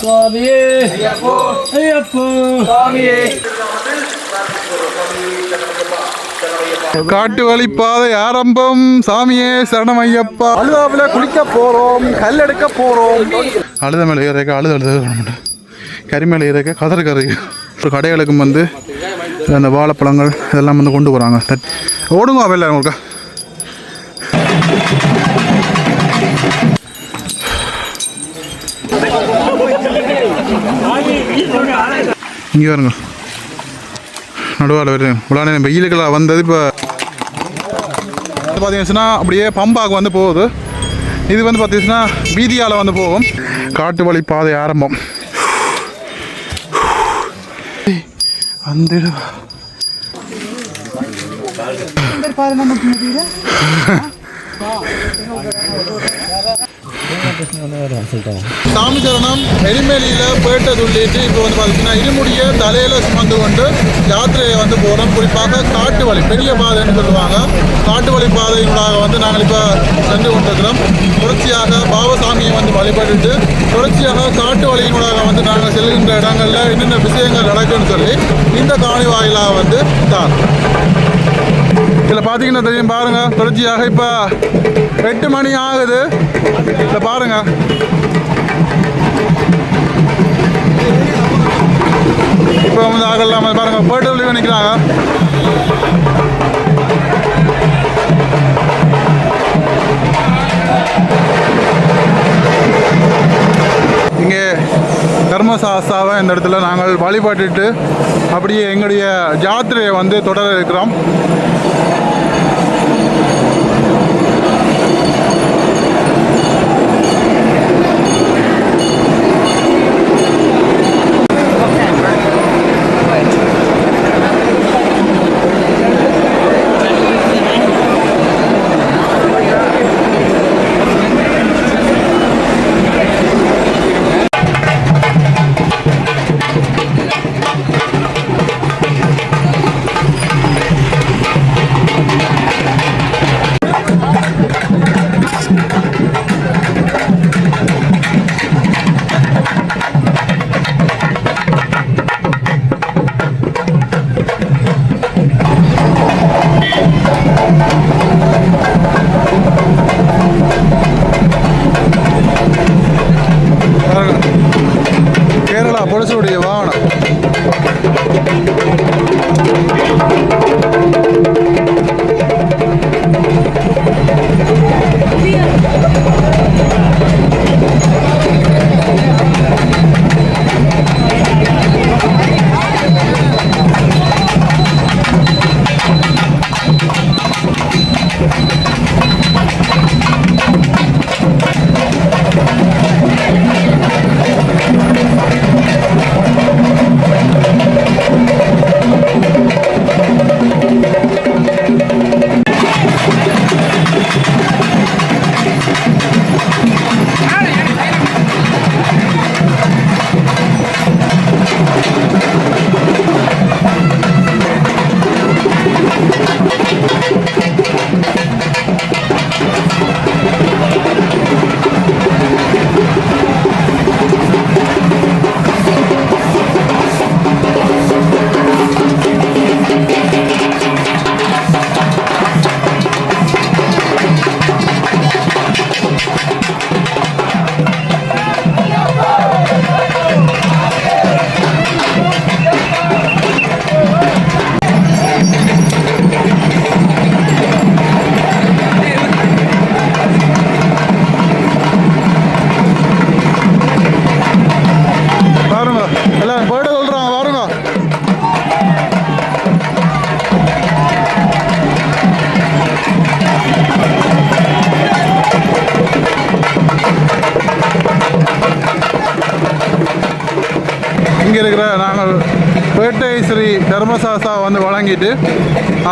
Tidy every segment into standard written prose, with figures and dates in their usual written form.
சுவாமியே ஐயப்போ சுவாமியே. காட்டு வழி பாதை ஆரம்பம். சாமியே சரணம் ஐயப்பா. அழுதாவில் குளிக்க போகிறோம், கல் எடுக்க போகிறோம். அழுத மேலே ஏறக்க அழுத கரிமேலே ஏறக்க கதறு ஒரு கடைகளுக்கும் வந்து அந்த வாழைப்பழங்கள் இதெல்லாம் வந்து கொண்டு போகிறாங்க. ஓடுங்க அவையில் உங்களுக்கு இங்கே வருங்க. நடுவால் வருது உலான வெயிலுக்கெல்லாம் வந்தது. இப்போ பார்த்தீங்கன்னா அப்படியே பம்பாக்கு வந்து போகுது. இது வந்து பார்த்தீங்கன்னா வீதியால் வந்து போகும். காட்டு வழி பாதை ஆரம்பம். அந்த சாமி சரணம் எரிமேலியில் போயிட்ட சொல்லிட்டு இப்போ வந்து பார்த்தீங்கன்னா இருமுடிய தலையில் சுமந்து கொண்டு யாத்திரையை வந்து போகிறோம். குறிப்பாக காட்டு வழி பெரிய பாதைன்னு சொல்லுவாங்க. காட்டு வழி பாதையினூடாக வந்து நாங்கள் இப்போ சென்று கொண்டிருக்கிறோம். தொடர்ச்சியாக பாவசாமியை வந்து வழிபட்டுட்டு தொடர்ச்சியாக காட்டு வழியினூடாக வந்து நாங்கள் செல்கின்ற இடங்களில் என்னென்ன விஷயங்கள் நடக்குன்னு சொல்லி இந்த காணி வாயிலாக வந்து தான் இதில் பார்த்தீங்கன்னா தெரியும் பாருங்கள். தொடர்ச்சியாக இப்போ 8 மணி ஆகுது. இதில் பாருங்கள் இப்போ வந்து ஆகலாம் பாருங்கள். போய்ட்டு லீவ் நிற்கிறாங்க. இங்கே தர்மசாஸ்தாவை இந்த இடத்துல நாங்கள் வழிபட்டுட்டு அப்படியே எங்களுடைய யாத்திரையை வந்து தொடர இருக்கிறோம். கேரளா போலீஸுடைய வாகனம். இங்கே இருக்கிற நாங்கள் பேட்டை ஸ்ரீ தர்மசாஸ்தா வந்து வணங்கிட்டு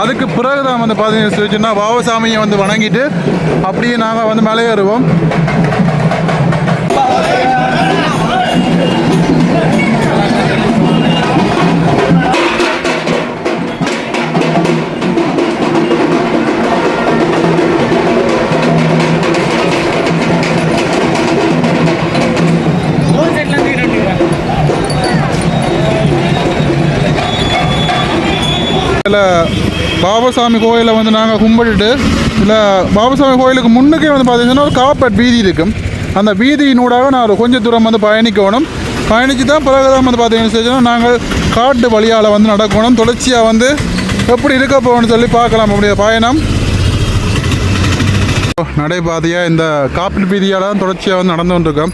அதுக்கு பிறகு தான் வந்து பார்த்தீங்கன்னா பாவசாமியை வந்து வணங்கிட்டு அப்படியே நாங்கள் வந்து மலையேறுவோம். இதில் பாபசாமி கோயிலை வந்து நாங்கள் கும்பிட்டுட்டு இல்லை பாபசாமி கோயிலுக்கு முன்னுக்கே வந்து பார்த்தீங்கன்னா ஒரு காப்பட் வீதி இருக்கும். அந்த வீதியினூடாக நான் கொஞ்சம் தூரம் வந்து பயணிக்கணும். பயணித்து தான் பிறகுதான் வந்து பார்த்தீங்கன்னா நாங்கள் காட்டு வழியால் வந்து நடக்கணும். தொடர்ச்சியாக வந்து எப்படி இருக்க போகணும்னு சொல்லி பார்க்கலாம். அப்படியே பயணம் நடைபாதையாக இந்த காப்பீட்டு வீதியால் தான் தொடர்ச்சியாக வந்து நடந்து கொண்டிருக்கோம்.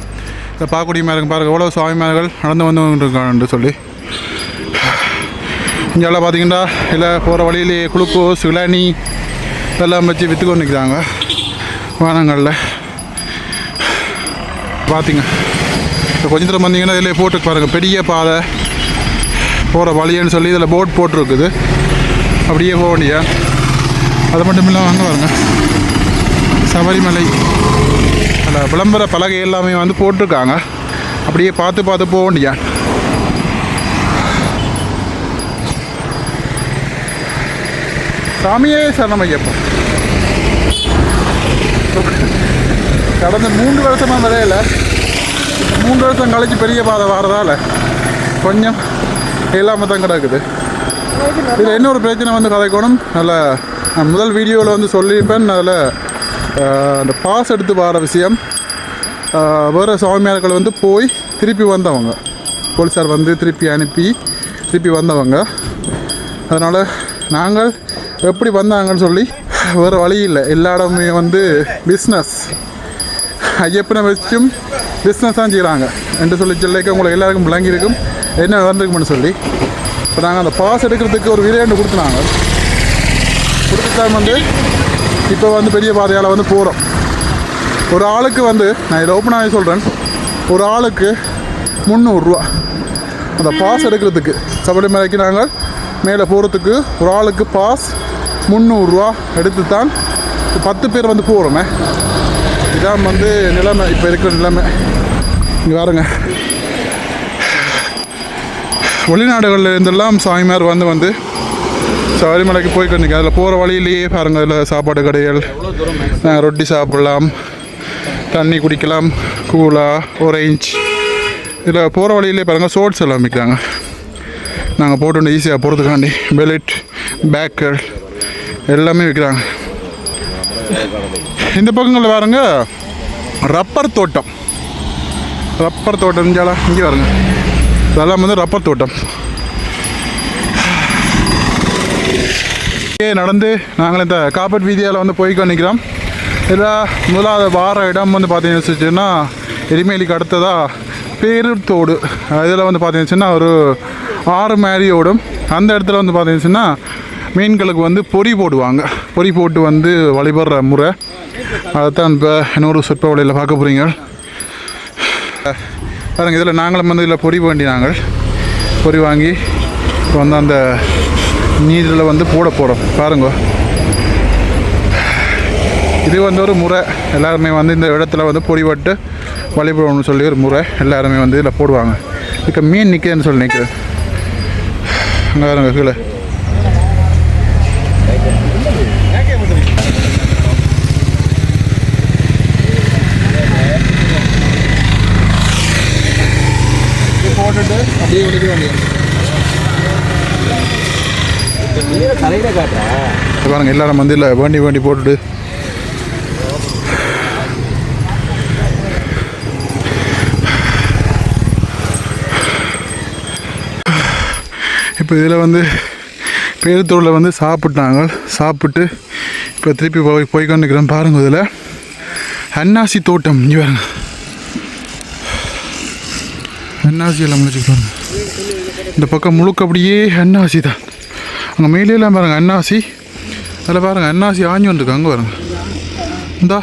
இந்த பார்க்கக்கூடிய மேலே பாருங்கள் எவ்வளோ சுவாமிமார்கள் நடந்து வந்து கொண்டிருக்கான்னு சொல்லி. இங்கெல்லாம் பார்த்தீங்கன்னா இல்லை போகிற வழியிலேயே குளுக்கோஸ் இளநீ இதெல்லாம் வச்சு விற்று கொண்டு நிற்கிறாங்க வானங்களில். பார்த்தீங்க கொஞ்சம் தூரம் வந்தீங்கன்னா இதில் போட்டு பாருங்கள் பெரிய பாதை போகிற வழின்னு சொல்லி இதில் போட் போட்டிருக்குது. அப்படியே போக வேண்டிய அது மட்டும் இல்லாமல் அங்கே பாருங்க சபரிமலை அதில் விளம்பர பலகை எல்லாமே வந்து போட்டிருக்காங்க. அப்படியே பார்த்து பார்த்து போக வேண்டிய சாமியே சரணமையப்பா. கடந்த 3 வருஷமாக வரையில 3 வருஷம் கழிச்சு பெரிய பாதை வாரதால் கொஞ்சம் இல்லாமல் தான் கிடக்குது. இதில் என்ன ஒரு பிரச்சனை வந்து கதைக்கணும். அதில் நான் முதல் வீடியோவில் வந்து சொல்லியிருப்பேன். அதில் அந்த பாஸ் எடுத்து வர விஷயம் வேறு சுவாமியார்கள் வந்து போய் திருப்பி வந்தவங்க, போலீஸார் வந்து திருப்பி அனுப்பி திருப்பி வந்தவங்க. அதனால் நாங்கள் எப்படி வந்தாங்கன்னு சொல்லி வேறு வழி இல்லை. எல்லா இடமே வந்து பிஸ்னஸ் ஐயப்பனை வச்சும் பிஸ்னஸ் தான் செய்கிறாங்க என்று சொல்லி சொல்லிக்க உங்களுக்கு எல்லாருக்கும் விளங்கியிருக்கும் என்ன நடந்திருக்கும்னு சொல்லி. இப்போ நாங்கள் அந்த பாஸ் எடுக்கிறதுக்கு ஒரு விரைண்டு கொடுத்துனாங்க. கொடுத்துட்டாங்க வந்து இப்போ வந்து பெரிய பாதையால் வந்து போகிறோம். ஒரு ஆளுக்கு வந்து நான் இதை ஓப்பனாகவே சொல்கிறேன், ஒரு ஆளுக்கு 300 ரூபா அந்த பாஸ் எடுக்கிறதுக்கு. சபரிமலைக்கு நாங்கள் மேலே போகிறதுக்கு ஒரு ஆளுக்கு பாஸ் 300 ரூபா எடுத்து தான் 10 பேர் வந்து போகிறோமே. இதான் வந்து நிலைமை, இப்போ இருக்கிற நிலைமை. இங்கே பாருங்க வெளிநாடுகளில் இருந்தெல்லாம் சாமிமார் வந்து சபரிமலைக்கு போய் கொண்டிருக்கேன். அதில் போகிற வழியிலேயே பாருங்கள் அதில் சாப்பாடு கடைகள், ரொட்டி சாப்பிடலாம், தண்ணி குடிக்கலாம், கூலா ஆரஞ்ச். இதில் போகிற வழியிலே பாருங்கள் சோட்ஸ் எல்லாம் விற்கிறாங்க. நாங்கள் போட்டு ஈஸியாக போகிறதுக்காண்டி பெலட் பேக்கர் எல்லாமே விற்கிறாங்க. இந்த பக்கங்களில் பாருங்க ரப்பர் தோட்டம், ரப்பர் தோட்டம் இங்கே பாருங்க இதெல்லாம் வந்து ரப்பர் தோட்டம். நடந்து நாங்கள் இந்த காப்பட் வீதியால் வந்து போய் நிற்கிறோம். இதில் முதலாவது வார இடம் வந்து பார்த்தீங்கன்னா எரிமேலிக்கு அடுத்ததாக பேருத்தோடு. இதில் வந்து பார்த்தீங்கன்னா ஒரு 6 மாதிரி ஓடும். அந்த இடத்துல வந்து பார்த்தீங்கன்னா மீன்களுக்கு வந்து பொறி போடுவாங்க. பொறி போட்டு வந்து வழிபடுற முறை அதைத்தான் இப்போ இன்னொரு சொற்ப வழியில் பார்க்க போகிறீங்க. பாருங்கள் இதில் நாங்களும் வந்து இதில் பொறி வேண்டி நாங்கள் பொறி வாங்கி இப்போ வந்து அந்த நீரில் வந்து போட போகிறோம். பாருங்க இது வந்து ஒரு முறை. எல்லாருமே வந்து இந்த இடத்துல வந்து பொறி போட்டு வழிபடணும்னு சொல்லி ஒரு முறை எல்லாருமே வந்து இதில் போடுவாங்க. இப்போ மீன் நிற்கிறேன்னு சொல்லி நிற்கிறேன் அங்கே பாருங்க கீழே. போட்டுட்டு அப்படியே விடுக்க வேண்டிய பாருங்க எல்லாரும் வந்து இல்லை வேண்டி போட்டுட்டு இப்போ இதில் வந்து பேருத்தூரில் வந்து சாப்பிட்டு இப்போ திருப்பி போய்க்கொண்டு இருக்கிறோம். பாருங்கள் இதில் அன்னாசி தோட்டம் இங்கே பாருங்க, அன்னாசி எல்லாம் முடிச்சுக்கிட்டு இந்த பக்கம் முழுக்க அப்படியே அன்னாசி தான். அங்கே மேலேலாம் பாருங்கள் அன்னாசி, அதில் பாருங்கள் அன்னாசி ஆஞ்சு வந்துருக்கு. அங்கே பாருங்கள் இந்தா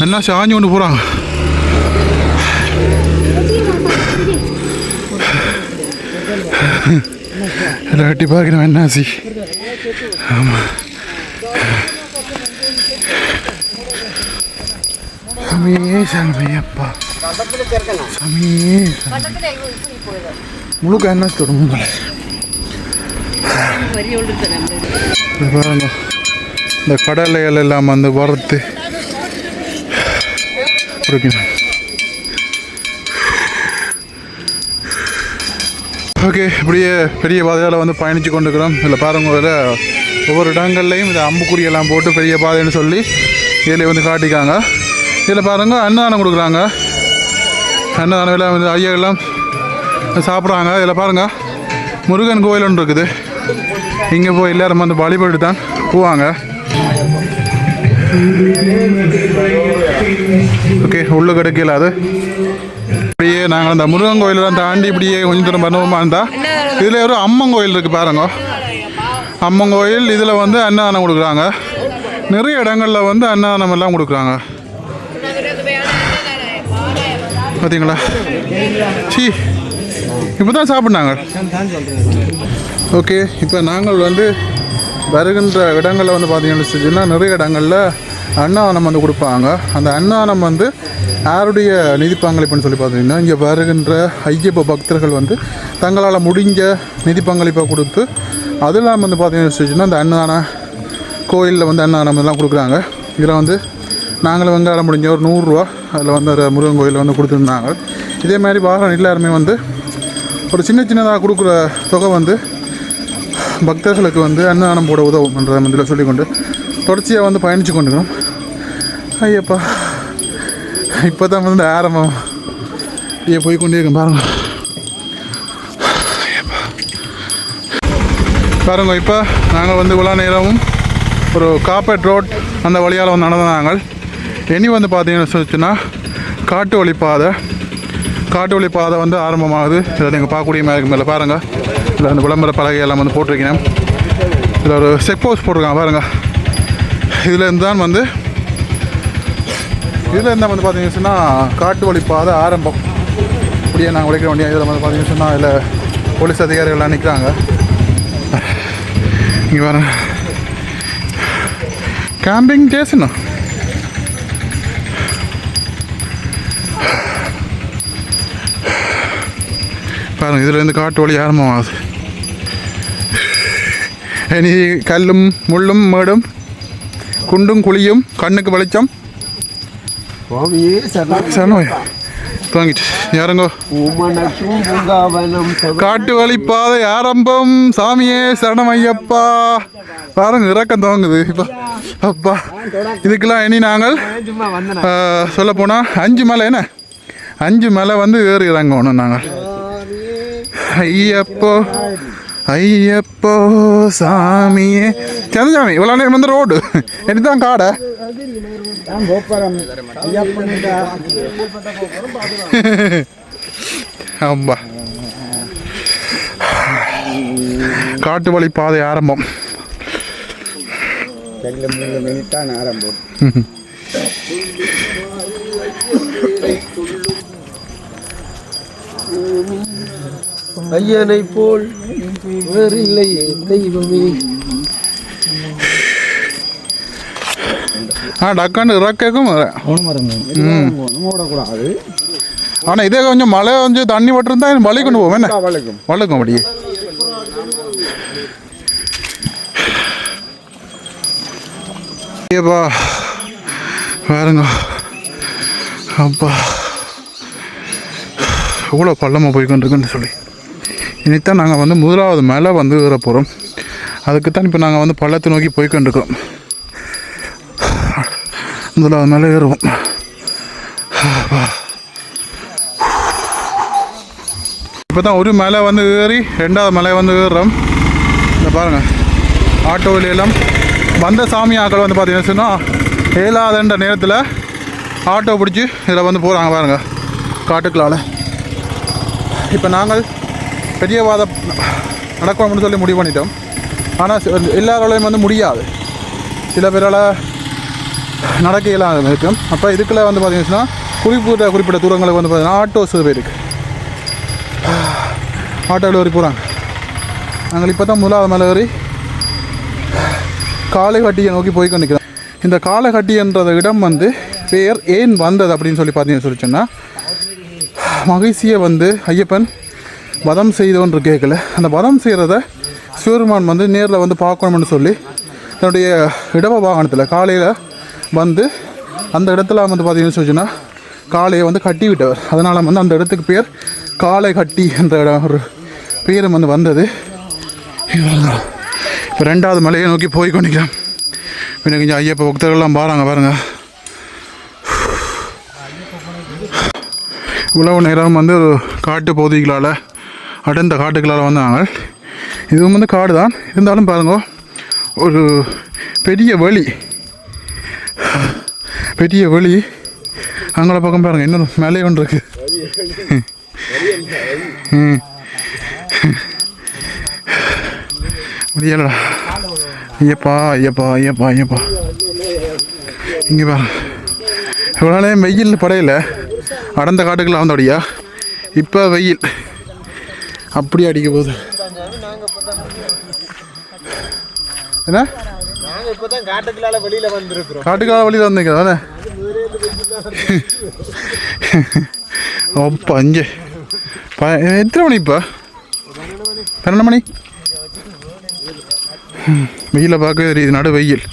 அன்னாசி ஆஞ்சு கொண்டு போகிறாங்க. எல்லாம் கட்டி பார்க்குறேன் அன்னாசி. ஆமாம் சாமியே சாமியப்பா சாமியே முழுக்க அன்னாசி தோட்டம் பாருங்க. இந்த கடலைகள் எல்லாம் வந்து வறுத்து ஓகே, இப்படியே பெரிய பாதையால் வந்து பயணித்து கொண்டுக்கிறோம். இதில் பாருங்க, இதில் ஒவ்வொரு இடங்கள்லையும் இதை அம்புக்குறியெல்லாம் போட்டு பெரிய பாதைன்னு சொல்லி இதில் வந்து காட்டிக்காங்க. இதில் பாருங்க அன்னதானம் கொடுக்குறாங்க. அன்னதானம் எல்லாம் வந்து ஐயாவெல்லாம் சாப்பிட்றாங்க. இதில் பாருங்கள் முருகன் கோயில் ஒன்று இருக்குது. இங்கே போய் எல்லோரும் வந்து வழிபட்டு தான் போவாங்க. ஓகே, உள்ளே கிடைக்கல. அது இப்படியே நாங்கள் அந்த முருகன் கோயிலெலாம் தாண்டி இப்படியே கொஞ்சம் தூரம் பண்ணுவோமா இருந்தால் இதில் ஒரு அம்மன் கோயில் இருக்குது பாருங்க. அம்மன் கோயில். இதில் வந்து அன்னதானம் கொடுக்குறாங்க. நிறைய இடங்களில் வந்து அன்னதானம் எல்லாம் கொடுக்குறாங்க. பார்த்தீங்களா? சி இப்போ தான் சாப்பிட்னாங்க. ஓகே, இப்போ நாங்கள் வந்து வருகின்ற இடங்களில் வந்து பார்த்தீங்கன்னு சொன்னால் நிறைய இடங்களில் அன்னதானம் வந்து கொடுப்பாங்க. அந்த அன்னதானம் வந்து யாருடைய நிதி பங்களிப்புன்னு சொல்லி பார்த்தீங்கன்னா, இங்கே வருகின்ற ஐயப்ப பக்தர்கள் வந்து தங்களால் முடிஞ்ச நிதி பங்களிப்பை கொடுத்து அதெல்லாம் வந்து பார்த்தீங்கன்னு சொன்னால் அந்த அன்னதான கோயிலில் வந்து அன்னதானம் எல்லாம் கொடுக்குறாங்க. இதில் வந்து நாங்களும் வெங்காயம் முடிஞ்ச ஒரு 100 ரூபா அதில் வந்து முருகன் கோயிலில் வந்து கொடுத்துருந்தாங்க. இதே மாதிரி வாகனம் எல்லாருமே வந்து ஒரு சின்னதாக கொடுக்குற தொகை வந்து பக்தர்களுக்கு வந்து அன்னதானம் போட உதவும் என்ற மந்தியில் சொல்லிக்கொண்டு தொடர்ச்சியாக வந்து பயணித்து கொண்டுக்கணும். ஐயப்பா, இப்போ தான் வந்து ஆரம்பம். ஐயா போய் கொண்டே இருக்கேன் பாருங்க. பாருங்க, இப்போ நாங்கள் வந்து இவ்வளோ நேரமும் ஒரு காப்பேட் ரோட் அந்த வழியால் வந்து நடந்தாங்க. இனி வந்து பார்த்தீங்கன்னு சொல்லிச்சுன்னா காட்டு வழி பாதை வந்து ஆரம்பமாகுது. இதில் நீங்கள் பார்க்கக்கூடிய மாதிரி மேலே பாருங்கள். இதில் அந்த விளம்பர பலகையெல்லாம் வந்து போட்டிருக்கேன். இதில் ஒரு செக் போஸ்ட் போட்டிருக்காங்க பாருங்கள். இதில் இருந்து தான் வந்து வந்து பார்த்தீங்கன்னு சொன்னால் காட்டு வழி பாதை ஆரம்பம். இப்படியே நாங்கள் உழைக்க வேண்டிய இதில் வந்து பார்த்தீங்கன்னு சொன்னால் இதில் போலீஸ் அதிகாரிகள்லாம் நிற்கிறாங்க. இங்கே பாருங்க, கேம்பிங் ஸ்டேஷன். பாருங்கள், இதுலேருந்து காட்டு வழி ஆரம்பமாகுது. இனி கல்லும் முள்ளும் மேடும் குண்டும் குழியும் கண்ணுக்கு வெளிச்சம் தூங்கிட்டு யாருங்கோ காட்டு வழி பாதை ஆரம்பம். சாமியே சரணம் ஐயப்பா. பாருங்க, இறக்கம் துவங்குது இப்போ. அப்பா, இதுக்கெல்லாம் இனி நாங்கள் சொல்ல போனால் 5 மலை 5 மலை வந்து ஏறி இறங்கணும் நாங்கள். ஐயப்போ சாமியே சந்திரசாமி. இவ்வளோ நேரம் வந்து ரோடு என்னதான் காடை. ஆமா, காட்டு வழி பாதை ஆரம்பம். ஐயனை போல் வேறு இல்லையே தெய்வமே. டக்காண்டு இறக்கும் ஓடக்கூடாது. ஆனால் இதே கொஞ்சம் மழை கொஞ்சம் தண்ணி பட்டிருந்தா வலிக்கொண்டு போவோம். என்ன வலிக்கும் அப்படியே. ஏப்பா பாருங்க, அப்பா எவ்வளோ பள்ளமாக போய்கொண்டிருக்குன்னு சொல்லி. இனித்தான் நாங்கள் வந்து முதலாவது மேலே வந்து ஏற போகிறோம். அதுக்குத்தான் இப்போ நாங்கள் வந்து பள்ளத்தை நோக்கி போய்கொண்டிருக்கோம். முதலாவது மேலே ஏறுவோம். இப்போ தான் ஒரு மலை வந்து ஏறி 2வது மலை வந்து ஏறுறோம். இந்த பாருங்கள், ஆட்டோவிலாம் வந்த சாமி ஆக்கள் வந்து பார்த்தீங்கன்னா சொன்னால் 7ஆவதுன்ற நேரத்தில் ஆட்டோ பிடிச்சி இதில் வந்து போகிறாங்க பாருங்கள் காட்டுக்களால். இப்போ நாங்கள் பெரிய வாதம் நடக்கணும்னு சொல்லி முடிவு பண்ணிட்டோம். ஆனால் எல்லாராலையும் வந்து முடியாது. சில பேரால் நடக்க இயலாத இருக்கும். அப்போ இதுக்குள்ள வந்து பார்த்தீங்கன்னா குறிப்பிட்ட தூரங்களுக்கு வந்து பார்த்தீங்கன்னா ஆட்டோ சேவை இருக்குது. ஆட்டோ டெலிவரி போகிறாங்க. நாங்கள் இப்போ தான் முதலாவது மலை ஏறி காளைகட்டியை நோக்கி போய் கொண்டிருக்கிறோம். இந்த காளைகட்டி என்ற இடம் வந்து பேர் ஏன் வந்தது அப்படின்னு சொல்லி பார்த்தீங்கன்னு சொல்லி சொன்னால், மகிழ்ச்சியை வந்து ஐயப்பன் வதம் செய்தோன்று கேட்கல. அந்த வதம் செய்கிறத சிவருமான் வந்து நேரில் வந்து பார்க்கணும்னு சொல்லி தன்னுடைய இடவ வாகனத்தில் காலையில் வந்து அந்த இடத்துல வந்து பார்த்தீங்கன்னு சொல்லிச்சுன்னா காளையை வந்து கட்டி விட்டவர். அதனால் வந்து அந்த இடத்துக்கு பேர் காளை கட்டி என்ற இடம் ஒரு பேரும் வந்து வந்தது. இப்போ 2வது மலையை நோக்கி போய் கொண்டிருக்கிறோம். பின்ன கொஞ்சம் ஐயப்ப பக்தர்கள்லாம் பாருங்க பாருங்கள். இவ்வளவு நேரம் வந்து ஒரு காட்டு பகுதிகளால் அடர்ந்த காட்டுகளால் வந்தாங்க. இதுவும் வந்து காடு தான் இருந்தாலும் பாருங்க ஒரு பெரிய வழி அங்கே பக்கம் பாருங்கள் இன்னொரு மலை ஒன்று இருக்கு. முடியலடா. ஐயப்பா ஐயப்பா ஐயப்பா ஐயப்பா. இங்கே பாருங்க இவ்வளோ நேரம் வெயில் படையில அடர்ந்த காட்டுக்குள்ள வந்தோடியா. இப்போ வெயில் அப்படியே அடிக்க போகுது. என்ன காட்டுக்குள்ளால வெளியில் வந்துருக்கிறோம் தானே. அப்பா அஞ்சு எத்தனை மணி இப்போ 12 மணி. வெயில பார்க்க தெரியுது நடு வெயில்.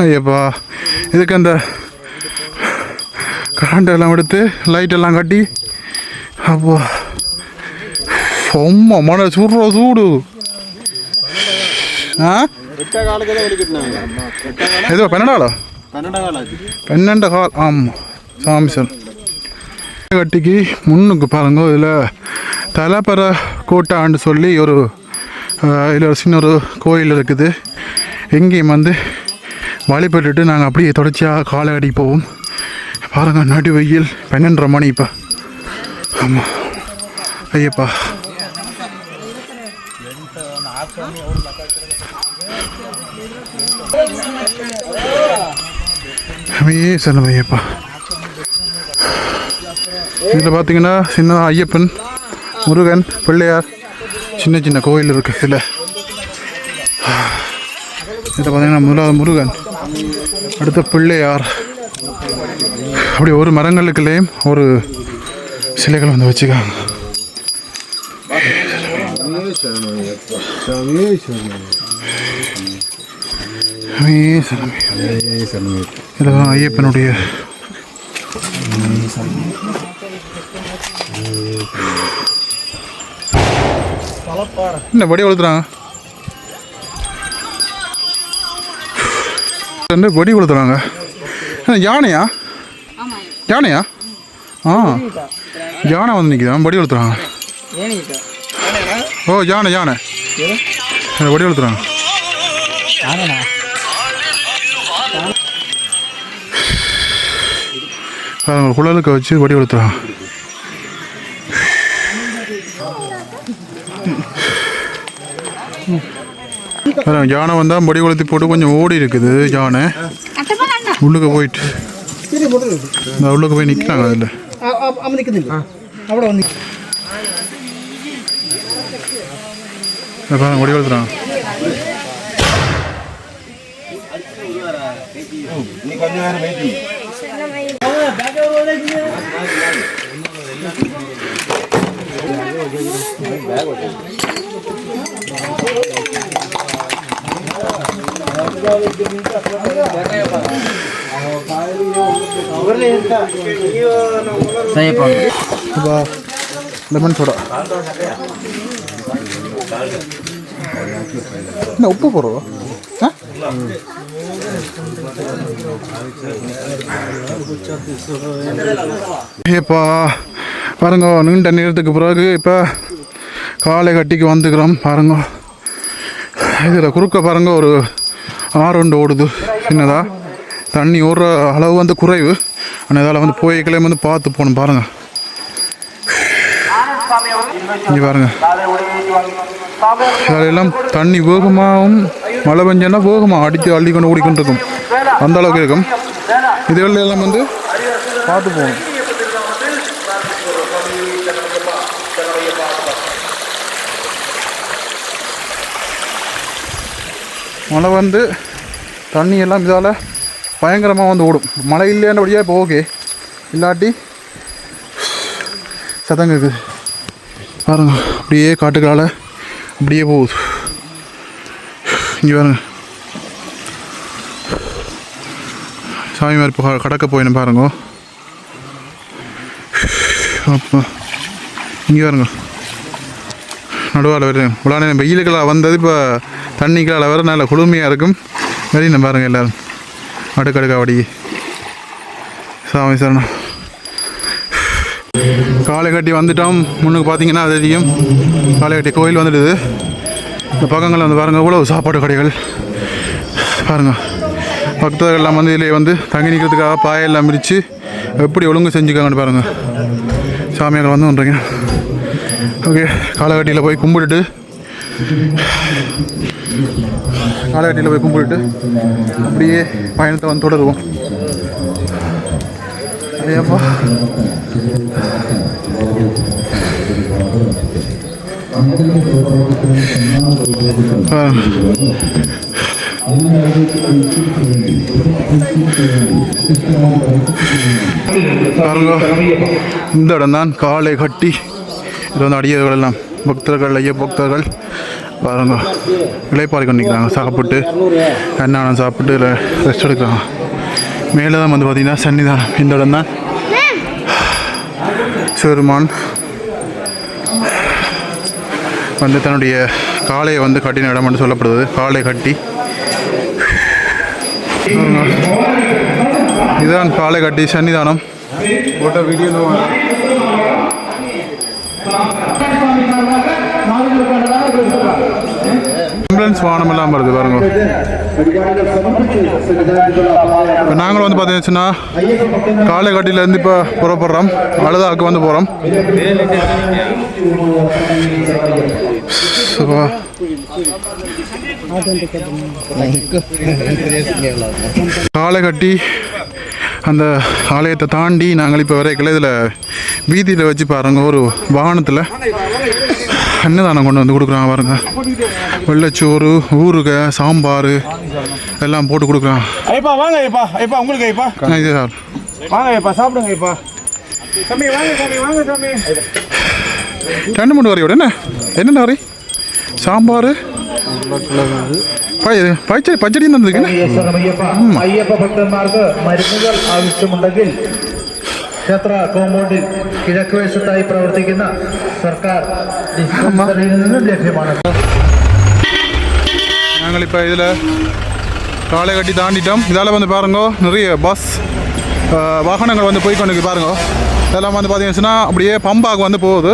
ஐயப்பா இதுக்கு அந்த கரண்ட் எல்லாம் எடுத்து லைட் எல்லாம் கட்டி அப்போ ரொம்ப மழை சூடு. ஏதோ 12 கால் ஆமாம் சாமி சார் கட்டிக்கு முன்னுக்கு பாருங்க. இதில் தலைப்பற கோட்டான்னு சொல்லி ஒரு இதில் ஒரு சின்ன ஒரு கோயில் இருக்குது. எங்கேயும் வந்து வழிபட்டுட்டு நாங்கள் அப்படியே தொடர்ச்சியாக காலை அடி போவோம். பாருங்கள் நடு வெயில் 12:30 மணி இப்போ. ஆமாம் ஐயப்பா சொல்லும் ஐயப்பா. இதில் பார்த்தீங்கன்னா சின்ன ஐயப்பன், முருகன், பிள்ளையார் சின்ன சின்ன கோயில் இருக்குது. இதில் பார்த்தீங்கன்னா முதலாவது முருகன், அடுத்த பிள்ளையார், அப்படி ஒரு மரங்களுக்குள்ளேயும் ஒரு சிலைகள் வந்து வச்சுக்காங்க. இதெல்லாம் ஐயப்பனுடைய என்ன வடி வளர்த்துறாங்க. வடி வளர்த்துறாங்க. யானையா யானையா யானை வந்து நிற்கிதான் வடி வளர்த்துறாங்க. ஓ யானை யானை வடி வளர்த்துறாங்க. குழலுக்கு வச்சு வடி வளர்த்துறாங்க. யானை வந்தால் வடி வளர்த்தி போட்டு கொஞ்சம் ஓடி இருக்குது. யானை உள்ளுக்கு போயிட்டு உள்ளுக்கு போய் நிற்கிறாங்க. அதில் வடி வளர்த்துறாங்க. லெமன் சோடா என்ன உப்பு போடுறோம். ஏப்பா பாருங்க நீண்ட நேரத்துக்கு பிறகு இப்போ காலை கட்டிக்கு வந்துக்கிறோம். பாருங்க இதில் குறுக்க பாருங்க ஒரு ஆறு ஒன்று ஓடுது சின்னதா. தண்ணி ஓடுற அளவு வந்து குறைவு. ஆனால் இதால் வந்து போய்க்கலையும் வந்து பார்த்து போகணும். பாருங்கள் இங்கே பாருங்கள் அதெல்லாம் தண்ணி வேகமாகவும் மழை பெஞ்சன்னா வேகமாக அடித்து அள்ளி கொண்டு ஓடிக்கொண்டு இருக்கும். அந்த அளவுக்கு இருக்கும். இதுகளில் எல்லாம் வந்து பார்த்து போகணும். மழை வந்து தண்ணி எல்லாம் இதால் பயங்கரமாக வந்து ஓடும். மழை இல்லையானபடியாக இப்போ ஓகே, இல்லாட்டி சத்தங்க இருக்குது. பாருங்க அப்படியே காட்டுக்களால் அப்படியே போகுது. இங்கே பாருங்க சாமி மாதிரி இப்போ கடக்க போயின்னு பாருங்க. அப்போ இங்கே பாருங்க நடுவால் வரும் இவ்வளோ நேரம் வெயிலுக்கெல்லாம் வந்தது இப்போ தண்ணிக்கெல்லாம் வர நல்ல குளுமையாக இருக்கும் வெளியே பாருங்கள் எல்லோரும் அடுக்கடுக்கா வடி சாமி சரணம் காலை கட்டி வந்துட்டோம் முன்னுக்கு பார்த்தீங்கன்னா அது தெரியும் காலை கட்டி கோயில் வந்துடுது இந்த பக்கங்களில் வந்து பாருங்கள் இவ்வளோ சாப்பாடு கடைகள் பாருங்கள் பக்தர்கள்லாம் வந்து இதில் வந்து தங்கி நிற்கிறதுக்காக பாயெல்லாம் மிரித்து எப்படி ஒழுங்கு செஞ்சுக்காங்கன்னு பாருங்கள் சாமியார்கள் வந்து வந்துறீங்க ஓகே காலகட்டியில் போய் கும்பிட்டுட்டு அப்படியே பயணத்தை வந்து தொடருவோம் ஐயப்பா இந்த இடம் தான் காலை கட்டி இது வந்து அடியவர்கள் எல்லாம் பக்தர்கள் ஐய பக்தர்கள் பாருங்க இலைப்பாறை கொண்டிருக்கிறாங்க சாப்பிட்டு அன்னானம் சாப்பிட்டு ரெஸ்ட் எடுக்கிறாங்க மேலே தான் வந்து பார்த்திங்கன்னா சன்னிதானம் இந்த இடம் தான் சிறுமான் வந்து தன்னுடைய காளையை வந்து கட்டின இடம் என்று சொல்லப்படுது காளை கட்டி இதுதான் காளை கட்டி சன்னிதானம் ஆம்புலன்ஸ் வாகனம் எல்லாம் வருது பாருங்க இப்போ நாங்களும் வந்து பார்த்தீங்கன்னா காளை கட்டிலேருந்து இப்போ புறப்படுறோம் அழுதாவுக்கு வந்து போகிறோம் காளை கட்டி அந்த ஆலயத்தை தாண்டி நாங்கள் இப்போ வரைக்கும் இதில் வீதியில் வச்சு பாருங்க ஒரு வாகனத்தில் அன்னதானம் கொண்டு வந்து கொடுக்குறாங்க பாருங்க வெள்ளைச்சோறு ஊறுகாய் சாம்பார் எல்லாம் போட்டு கொடுக்குறாங்க ஐப்பா வாங்க ஐப்பா ஐப்பா உங்களுக்கு ஐப்பா இது சார் வாங்க ஐப்பா சாப்பிடுங்க ஐப்பா தம்பி வாங்க தம்பி வாங்க தம்பி 2 வரையோட என்ன வரை சாம்பார் പച്ചടിയും അയ്യപ്പ ഭക്തന്മാർക്ക് മരുന്നുകൾ ആവശ്യമുണ്ടെങ്കിൽ ക്ഷേത്ര കോമ്പൗണ്ടിൽ കിഴക്ക് വശത്തായി പ്രവർത്തിക്കുന്ന സർക്കാർ ഡിസ്പെൻസറിയിൽ നിന്നും ലഭ്യമാണ്. ഞങ്ങളിപ്പോൾ ഇതിൽ காளை கட்டி தாண்டிட்டோம். இதால் வந்து பாருங்க நிறைய பஸ் வாகனங்கள் வந்து போய்கொண்டு பாருங்க. இதெல்லாம் வந்து பார்த்தீங்கன்னா அப்படியே பம்பாக்கு வந்து போகுது.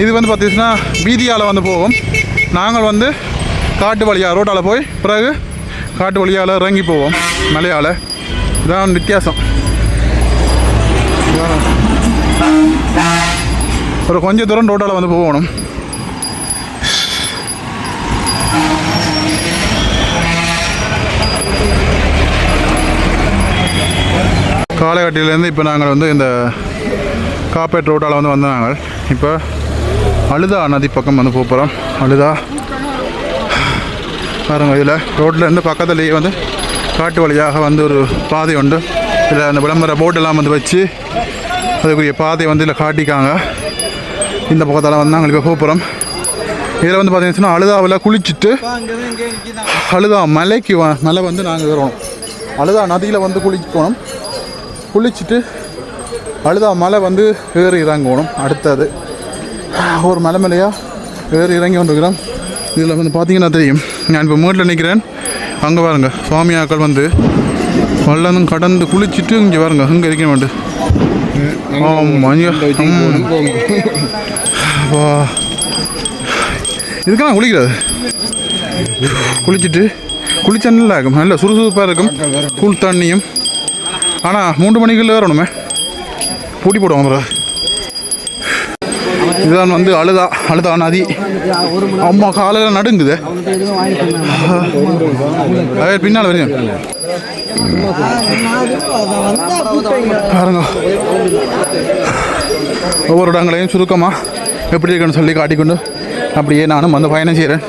இது வந்து பார்த்தீங்கன்னா வீதியால் வந்து போகும். நாங்கள் வந்து காட்டு வழியாக ரோட்டால் போய் பிறகு காட்டு வழியால் இறங்கி போவோம் மலையால். இதான் வித்தியாசம். ஒரு கொஞ்சம் தூரம் ரோட்டால் வந்து போகணும். காளைகட்டிலேருந்து இப்போ நாங்கள் வந்து இந்த காப்பேட் ரோட்டால் வந்து நாங்கள் இப்போ அழுதா நதி பக்கம் வந்து போகிறோம். அழுதா பாருங்க, இதில் ரோட்லேருந்து பக்கத்துலேயே வந்து காட்டு வழியாக வந்து ஒரு பாதை உண்டு. இதில் அந்த விளம்பர போட்டெல்லாம் வந்து வச்சு அதுக்குரிய பாதையை வந்து இதில் காட்டிக்காங்க. இந்த பக்கத்தில் வந்து நாங்கள் இப்போ போகிறோம். இதில் வந்து பார்த்தீங்கன்னா அழுதாவில் குளிச்சுட்டு அழுதா மலைக்கு மலை வந்து நாங்கள் ஏறணும். அழுதா நதியில் வந்து குளிக்கணும். குளிச்சுட்டு அழுதா மலை வந்து ஏறி இறங்கணும். அடுத்தது ஒரு மலை மலையாக ஏறி இறங்கி கொண்டிருக்கிறோம். இதில் வந்து பார்த்தீங்கன்னா தெரியும். நான் இப்போ மூட்டில் நிற்கிறேன். அங்கே பாருங்கள் சுவாமியாக்கள் வந்து வெள்ளம் கடந்து குளிச்சுட்டு இங்கே பாருங்க இங்கே இருக்க மாட்டேன். இதுக்கெல்லாம் குளிக்கிறது குளிச்சுட்டு குளிச்சா நல்லா இருக்கும். நல்ல சுறுசுறுப்பாக இருக்கும். கூழ் தண்ணியும். ஆனால் 3 மணிக்குள்ளே வரணுமே பூட்டி போடுவாங்க. இதுதான் வந்து அழுதா நதி. அம்மா காலையில் நடுங்குது. பின்னால் வரையும் பாருங்க. ஒவ்வொரு இடங்களையும் சுருக்கமாக எப்படி இருக்குன்னு சொல்லி காட்டிக்கொண்டு அப்படியே நானும் வந்து பயணம் செய்கிறேன்.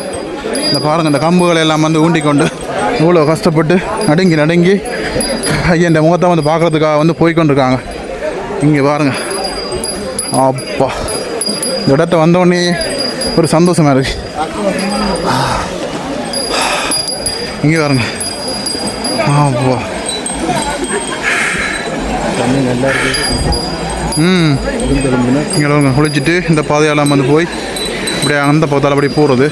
இந்த பாருங்கள், இந்த கம்புகளை எல்லாம் வந்து ஊண்டிக்கொண்டு இவ்வளோ கஷ்டப்பட்டு நடுங்கி ஐயன் முகத்தை வந்து பார்க்குறதுக்காக வந்து போய்கொண்டிருக்காங்க. இங்கே பாருங்கள். அப்பா, இந்த இடத்த வந்தோடனே ஒரு சந்தோஷமாக இருக்கு. இங்கே பாருங்க. அப்பா, இங்கே குளிச்சுட்டு இந்த பாதையெல்லாம் வந்து போய் இப்படியே அந்த போத்தால் அப்படி போகிறது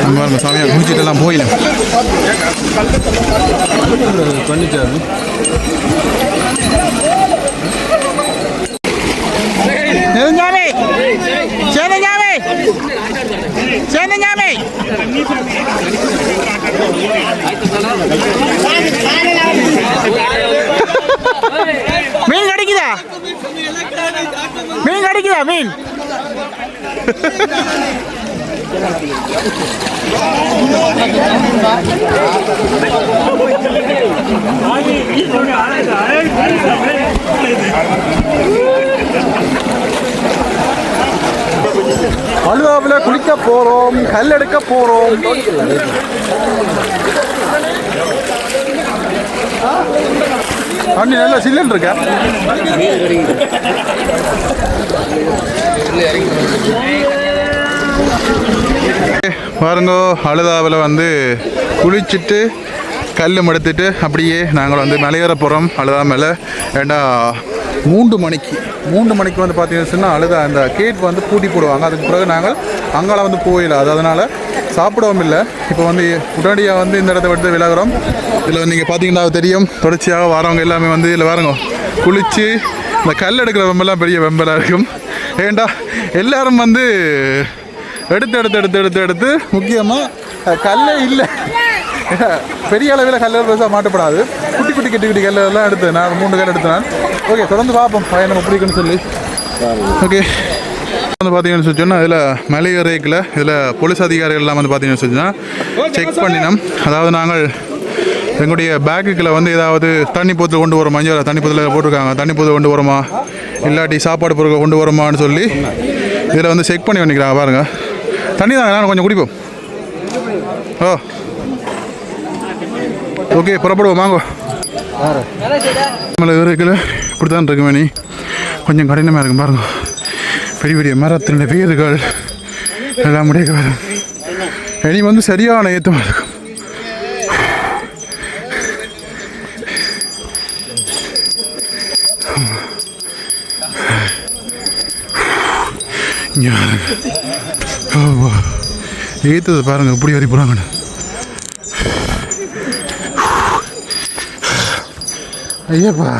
நம்ம சாமியாக குளிச்சுட்டெல்லாம் போயிடும் பண்ணிட்டாரு மீன் கிடைக்குதா மீன் அழுதாவில் குளிக்க போகிறோம் கல் எடுக்க போகிறோம் தண்ணி நல்லா சில்லுன்னு இருக்கா பாருங்க அழுதாவில் வந்து குளிச்சுட்டு கல் எடுத்துட்டு அப்படியே நாங்கள் வந்து மலையேற போகிறோம் அழுதா மேலே ஏண்டா 3 மணிக்கு வந்து பார்த்தீங்கன்னா அழுதா அந்த கேட் வந்து பூட்டி போடுவாங்க. அதுக்கு பிறகு நாங்கள் அங்கால வந்து போயிடலாம். அது அதனால் சாப்பிடவும் இல்லை. இப்போ வந்து உடனடியாக வந்து இந்த இடத்த விட்டு விலகிறோம். இதில் வந்து நீங்கள் பார்த்தீங்கன்னா தெரியும் தொடர்ச்சியாக வரவங்க எல்லாமே வந்து இதில் வரங்க குளித்து இந்த கல் எடுக்கிற வெம்பெல்லாம் பெரிய வெம்பலாக இருக்கும். ஏண்டா எல்லாரும் வந்து எடுத்து முக்கியமாக கல்லே இல்லை பெரிய அளவில் கல்லெல்லாம் பெருசாக மாட்டப்படாது. குட்டி கல்லெல்லாம் எடுத்து நான் 3 கல் எடுத்தேன். ஓகே தொடர்ந்து பார்ப்போம் பயணம் பிடிக்குன்னு சொல்லி. ஓகே வந்து பார்த்தீங்கன்னு சொன்னால் இதில் மலையறைக்கில் இதில் போலீஸ் அதிகாரிகள்லாம் வந்து பார்த்தீங்கன்னு சொன்னால் செக் பண்ணினோம். அதாவது நாங்கள் எங்களுடைய பேக்குகளை வந்து ஏதாவது தண்ணி போத்தில் கொண்டு வரோமா, மஞ்சள் தண்ணி போத்தில் போட்டிருக்காங்க, தண்ணி போத்தில் கொண்டு வரோமா இல்லாட்டி சாப்பாடு பொருட்கள் கொண்டு வரோமான்னு சொல்லி இதில் வந்து செக் பண்ணி பண்ணிக்கிறாங்க. பாருங்கள் தண்ணி தாங்க நான் கொஞ்சம் குடிப்போம். ஓ ஓகே புறப்படுவோம் வாங்க. மலை ஏறிக்கல இப்படி தான் இருக்குமே நீ கொஞ்சம் கடினமாக இருக்கும் பாருங்க. பெரிய மரத்தினுடைய வேர்கள் எல்லாம் முடிய வரும். இனி வந்து சரியான ஏற்றமாக இருக்கும். ஏற்றது பாருங்க எப்படி வரி போகிறாங்கன்னு. ஐயப்பா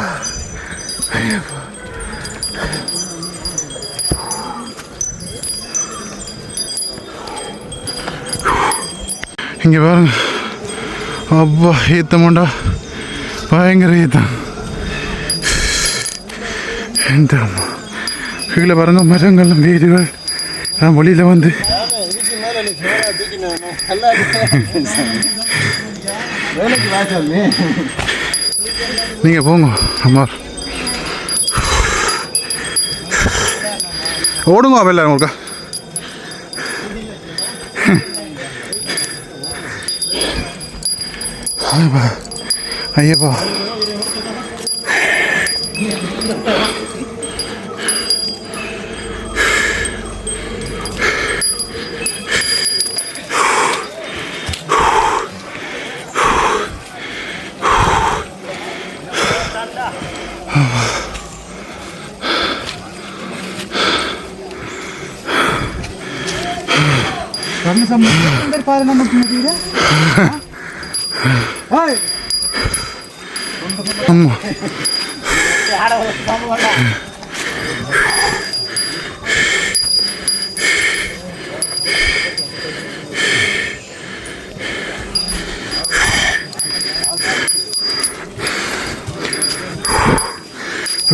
இங்கே பாருங்க அப்பா ஏத்தமாண்டா பயங்கர ஏத்தம். கீழே பாருங்க மரங்கள் வீடுகள் வழியில் வந்து நீங்கள் போங்க அம்மா ஓடுங்க அப்போ எல்லாரும் உங்களுக்கா. ஐயப்பா அம்மா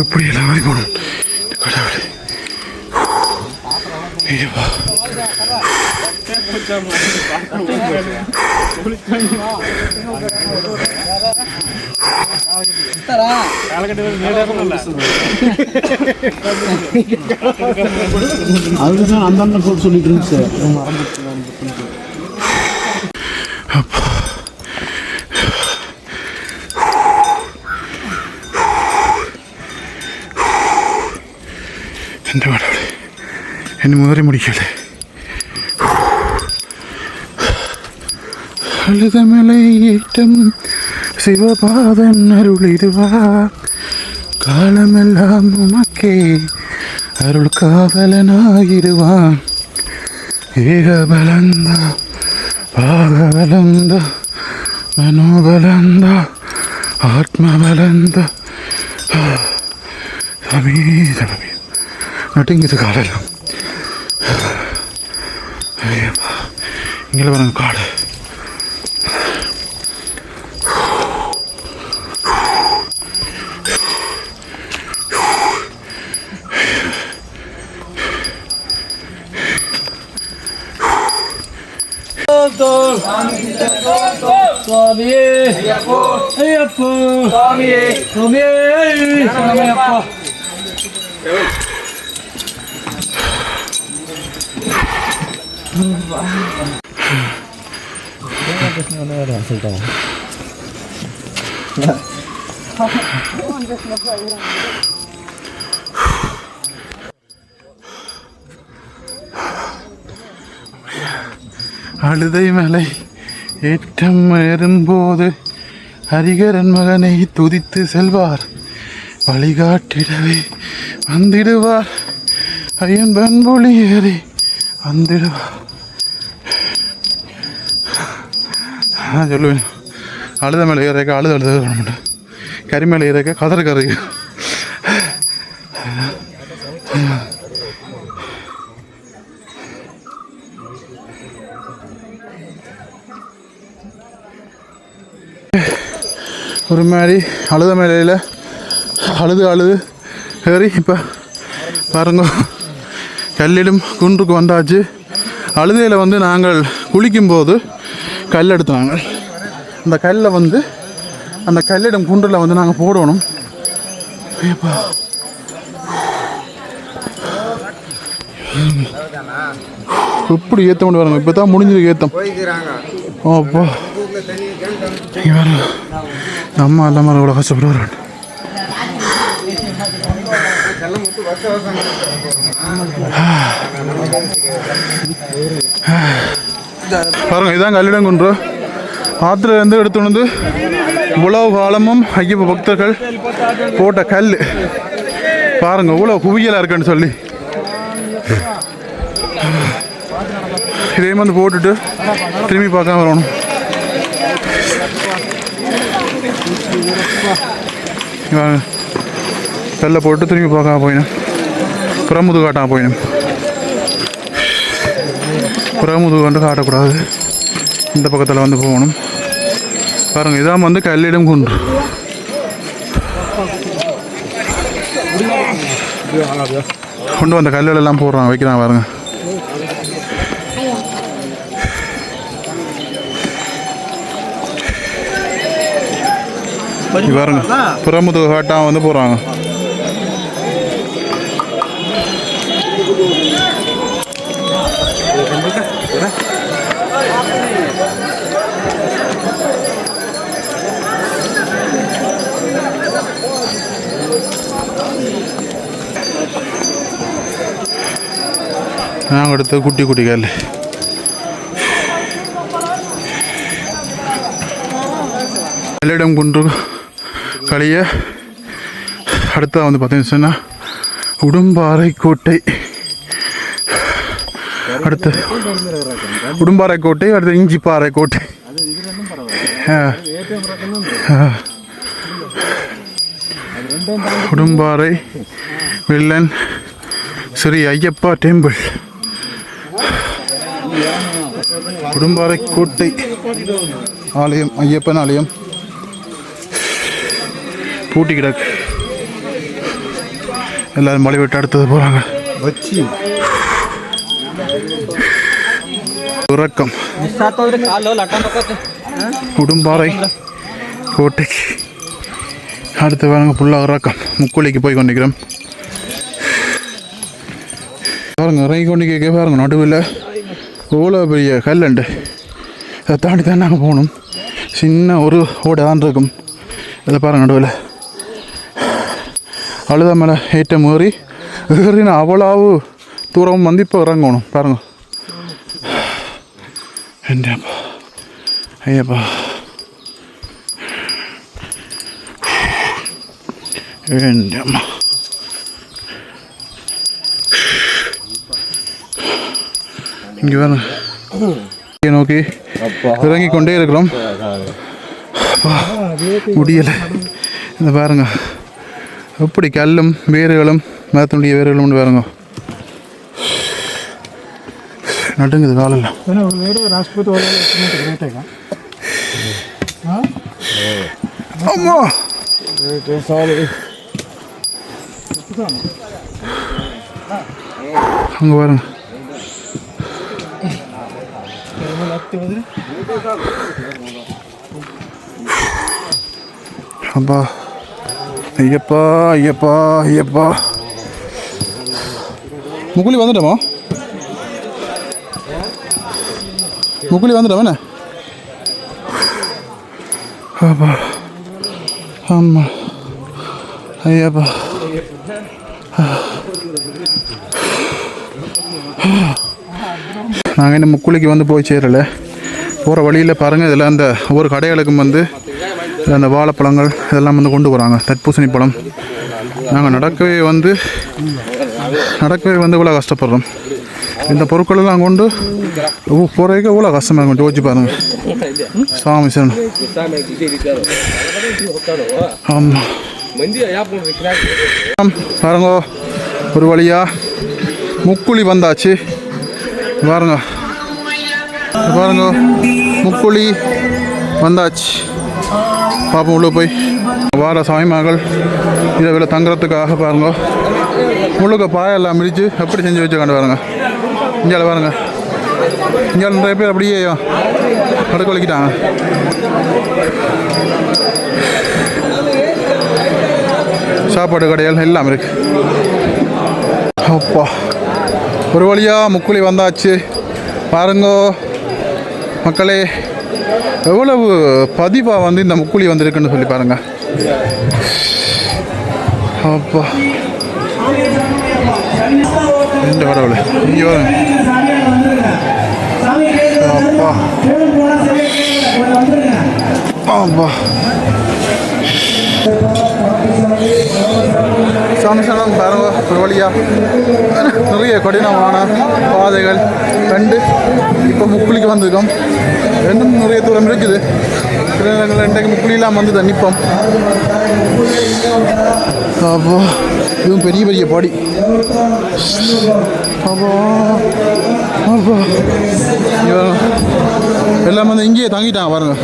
எப்படி எல்லாம் மாதிரி போகணும் கடவுளே. ஐயப்பா அதுதான் அந்த அண்ணன் போட்டு சொல்லிட்டு இருந்துச்சு. എൻ്റെ പാടവിടെ എന്നെ മുതറി മുടിക്കല്ലേ. അഴുതമലയേറ്റം ശിവപാദൻ അരുളിടുവാ കാലമെല്ലാം ഉമക്കേ അരുൾ കാവലനായിടുവാൻ ഏകബലന്ത ഭാഗബലന്ത മനോബലന്ത ആത്മബലന്ത സമീതമീ നട്ടിങ്ങിത് കാടല്ലോ ഇങ്ങനെ പറഞ്ഞു കാട് அழுதை மலை ஏற்றம் ஏறும்போது ஹரிகரன் மகனை துதித்து செல்வார் வழிகாட்டிடவே வந்திடுவார் ஐயன் பண்பொழி ஏறி வந்திடுவார். நான் சொல்லுவேன் அழுத மேலே ஏறக்க அழுத அழுத வர மாட்டேன், கறி மேலே ஏறக்க கதறு கறி. ஒரு மாதிரி அழுத மேலையில் அழுது ஏறி இப்போ பாருங்க கல்லிடும் குன்றுக்கு வந்தாச்சு. அழுதையில் வந்து நாங்கள் குளிக்கும்போது கல் எடுத்து நாங்கள் அந்த கல்லை வந்து அந்த கல்லிடம் குன்றில் வந்து நாங்கள் போடணும். இப்போ எப்படி ஏற்ற கொண்டு வராங்க, இப்போ தான் முடிஞ்சது ஏற்றம். ஓப்பா அம்மா இல்லாமல் அவ்வளோ கஷ்டப்படுவார். பாருங்க இதான் கல்லிடங்குன்று. ஆற்றுல இருந்து எடுத்து வந்து இவ்வளவு காலமும் ஐயப்ப பக்தர்கள் போட்ட கல் பாருங்க இவ்வளோ குவியலாக இருக்குன்னு சொல்லி இதே வந்து போட்டுட்டு திரும்பி பார்க்காம வரணும். கல்லை போட்டு திரும்பி பார்க்காம போயினேன், புறமுது காட்டாம போயினேன். புறமுது கண்டு காட்டக்கூடாது, இந்த பக்கத்தில் வந்து போகணும். பாருங்க இதான் வந்து கல்லிடம் குன்று. கொண்டு வந்த கல்லெல்லாம் போடுறான் வைக்கிறான் பாருங்க. பாருங்க புறமுது காட்டாம வந்து போறாங்க. நாங்கள் எடுத்த குட்டி குட்டி கல் கல்லிடம் குன்று களிய அடுத்த வந்து பார்த்தீங்கன்னா உடும்பாறை கோட்டை. அடுத்து உடும்பாறை கோட்டை, அடுத்து இஞ்சிப்பாறை கோட்டை. உடும்பாறை வில்லன் ஸ்ரீ ஐயப்பா டெம்பிள், உடும்பாறை கோட்டை ஆலயம், ஐயப்பன் ஆலயம் பூட்டி கிடக்கு. எல்லாரும் மழை விட்டு அடுத்தது போகிறாங்க. உறக்கம் உடும்பாறை கோட்டைக்கு அடுத்து பாருங்க ஃபுல்லாக உறக்கம். முக்குளிக்கு போய் கொண்டிருக்கிறோம். பாருங்க இறங்கி கொண்டிருக்க பாருங்க நடுவில் எவ்வளோ பெரிய கல்லுண்டு. அதை தாண்டி தான் நாங்கள் போகணும். சின்ன ஒரு ஓடை தான் இருக்கும். இதை பாருங்க நடுவில் அழுத மேலே ஏற்றம் ஏறினா அவ்வளவு தூரம் வந்து இப்போ இறங்கணும். பாருங்க என்னப்பா ஐயப்பா ஏண்டம்மா இங்கே வேறு நோக்கி இறங்கி கொண்டே இருக்கிறோம். முடியலை. இந்த பாருங்க எப்படி கல்லும் வேர்களும் மரத்தினுடைய வேர்களும் பாருங்க நடுங்குது காலில். அம்மா அங்கே பாருங்க. அப்பா ஐயப்பா ஐயப்பா ஐயப்பா. முக்குலி வந்துட்டோமா? முக்குலி வந்துட்டோம். அப்பா ஆமாம் ஐயப்பா. நாங்கள் இன்னும் முக்குளிக்கு வந்து போய் சேரலை. போகிற வழியில் பாருங்கள், இதில் அந்த ஒவ்வொரு கடைகளுக்கும் வந்து அந்த வாழைப்பழங்கள் இதெல்லாம் வந்து கொண்டு போகிறாங்க. தர்பூசணி பழம். நாங்கள் நடக்கவே வந்து இவ்வளோ கஷ்டப்படுறோம். இந்த பொருட்களெல்லாம் கொண்டு போகிறதுக்கு இவ்வளோ கஷ்டமாக இருக்கும். ஜோதிச்சு பாருங்கள். சாமி சரணம். ஆமாம் பாருங்க, ஒரு வழியாக முக்குழி வந்தாச்சு. பாருங்க பாருங்க, முக்குழி வந்தாச்சு. பாப்போம் உள்ள போய். வார சாமிமார்கள் இதை தங்குறதுக்காக பாருங்க முழுக்க பாயெல்லாம் மிதித்து எப்படி செஞ்சு வச்சுக்காண்டு பாருங்க. இங்கே பாருங்க, இங்கே நிறைய பேர் அப்படியே அடுக்க வலிக்கிட்டாங்க. சாப்பாடு கடைகள் எல்லாம் இருக்கு. அப்பா ஒரு வழியாக முக்குழி வந்தாச்சு. பாருங்க மக்களே, எவ்வளவு பதிவாக வந்து இந்த முக்குழி வந்திருக்குன்னு சொல்லி பாருங்க. அப்பா இந்த கடவுளை இங்கே வரும். அப்பா அப்பா சாமி சனம் பாருங்க. ஒரு வழியாக நிறைய கடினமான பாதைகள் கண்டு இப்போ முக்குழிக்கு வந்திருக்கோம். இன்னும் நிறைய தூரம் இருக்குது. சில நேரங்களில் இன்றைக்கு முக்குழியெல்லாம் வந்து நிற்போம். அப்போ இதுவும் பெரிய பெரிய பாடி. அப்போ அப்போ எல்லாம் வந்து இங்கேயே தங்கிட்டாங்க பாருங்க.